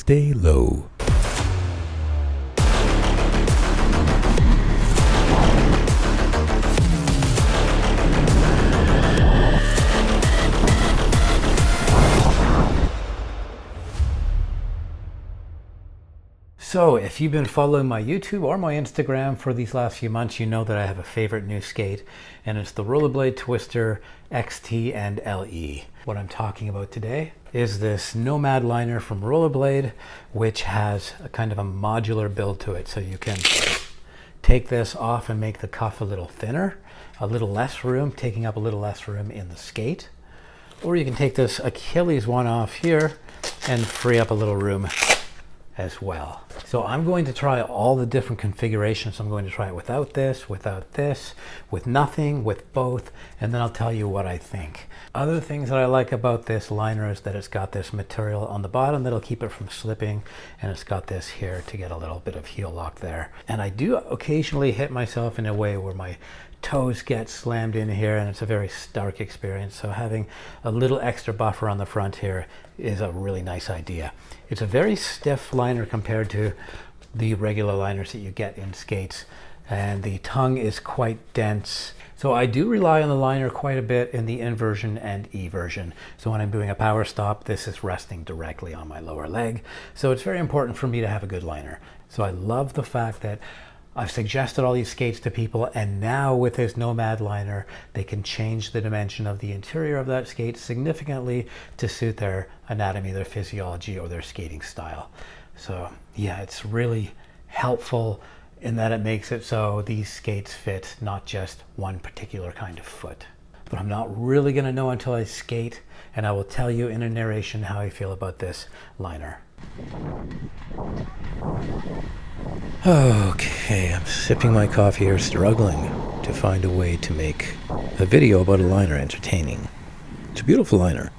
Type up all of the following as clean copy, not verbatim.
stay low. So if you've been following my YouTube or my Instagram for these last few months, you know that I have a favorite new skate, and it's the Rollerblade Twister XT and LE. What I'm talking about today is this Nomad liner from Rollerblade, which has a kind of a modular build to it. So you can take this off and make the cuff a little thinner, a little less room, taking up a little less room in the skate. Or you can take this Achilles one off here and free up a little room as well. So I'm going to try all the different configurations. I'm going to try it without this, with nothing, with both, and then I'll tell you what I think. Other things that I like about this liner is that it's got this material on the bottom that'll keep it from slipping, and it's got this here to get a little bit of heel lock there. And I do occasionally hit myself in a way where my toes get slammed in here, and it's a very stark experience. So having a little extra buffer on the front here is a really nice idea. It's a very stiff liner compared to the regular liners that you get in skates, and the tongue is quite dense. So I do rely on the liner quite a bit in the inversion and eversion. So when I'm doing a power stop, this is resting directly on my lower leg. So it's very important for me to have a good liner. So I love the fact that I've suggested all these skates to people, and now with this Nomad liner, they can change the dimension of the interior of that skate significantly to suit their anatomy, their physiology, or their skating style. So yeah, it's really helpful in that it makes it so these skates fit not just one particular kind of foot. But I'm not really gonna know until I skate, and I will tell you in a narration how I feel about this liner. Okay, I'm sipping my coffee here, struggling to find a way to make a video about a liner entertaining. It's a beautiful liner,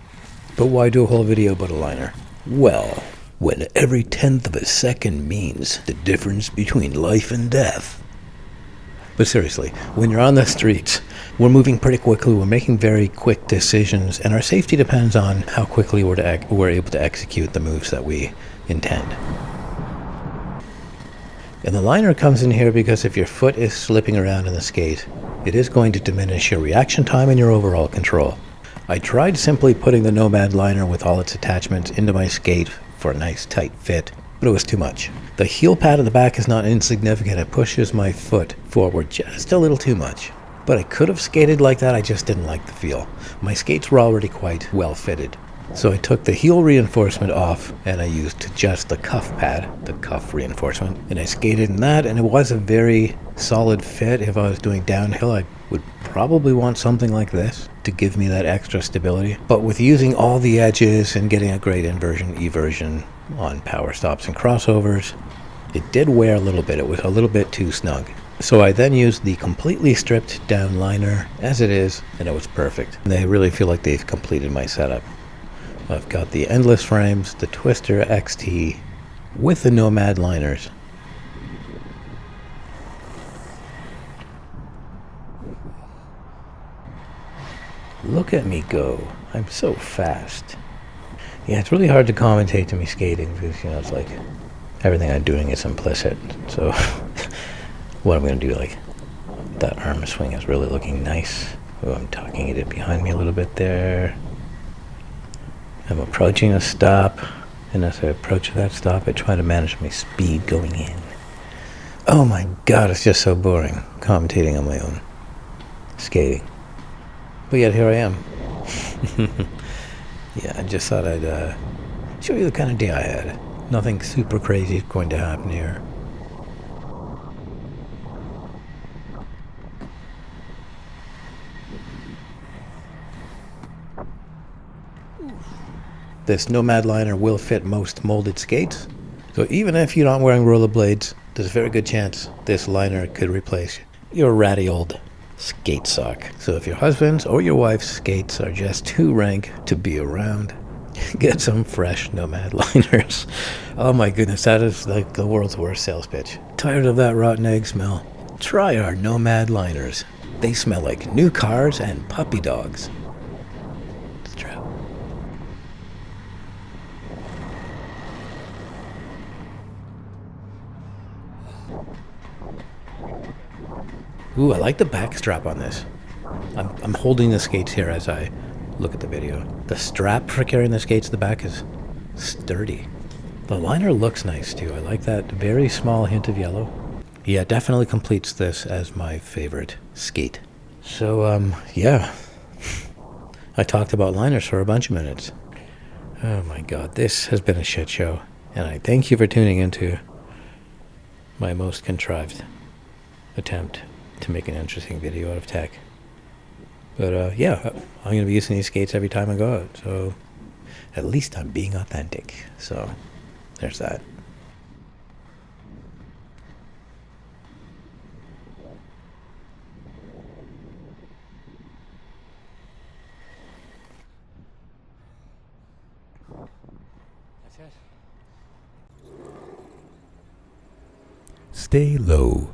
but why do a whole video about a liner? Well, when every 1/10 of a second means the difference between life and death. But seriously, when you're on the streets, we're moving pretty quickly, we're making very quick decisions, and our safety depends on how quickly we're able to execute the moves that we intend. And the liner comes in here because if your foot is slipping around in the skate, it is going to diminish your reaction time and your overall control. I tried simply putting the Nomad liner with all its attachments into my skate for a nice tight fit, but it was too much. The heel pad at the back is not insignificant. It pushes my foot forward just a little too much. But I could have skated like that, I just didn't like the feel. My skates were already quite well fitted. So I took the heel reinforcement off and I used just the cuff pad, the cuff reinforcement, and I skated in that, and it was a very solid fit. If I was doing downhill, I would probably want something like this to give me that extra stability. But with using all the edges and getting a great inversion, eversion on power stops and crossovers, it did wear a little bit. It was a little bit too snug. So I then used the completely stripped down liner as it is, and it was perfect. And I really feel like they've completed my setup. I've got the Endless frames, the Twister XT with the Nomad liners. Look at me go. I'm so fast. Yeah, it's really hard to commentate to me skating because, you know, it's like everything I'm doing is implicit. So what I'm going to do, like, that arm swing is really looking nice. Oh, I'm tucking it behind me a little bit there. I'm approaching a stop, and as I approach that stop, I try to manage my speed going in. Oh my god, it's just so boring commentating on my own skating. But yet here I am. Yeah, I just thought I'd show you the kind of day I had. Nothing super crazy is going to happen here. This Nomad liner will fit most molded skates, so even if you're not wearing rollerblades, there's a very good chance this liner could replace your ratty old skate sock. So if your husband's or your wife's skates are just too rank to be around, get some fresh Nomad liners. Oh my goodness, that is like the world's worst sales pitch. Tired of that rotten egg smell? Try our Nomad liners. They smell like new cars and puppy dogs. It's true. Ooh, I like the back strap on this. I'm holding the skates here as I look at the video. The strap for carrying the skates at the back is sturdy. The liner looks nice too. I like that very small hint of yellow. Yeah, definitely completes this as my favorite skate. So, yeah. I talked about liners for a bunch of minutes. Oh my god, this has been a shit show. And I thank you for tuning into my most contrived attempt to make an interesting video out of tech. But yeah, I'm going to be using these skates every time I go out. So at least I'm being authentic. So there's that. That's it. Stay low.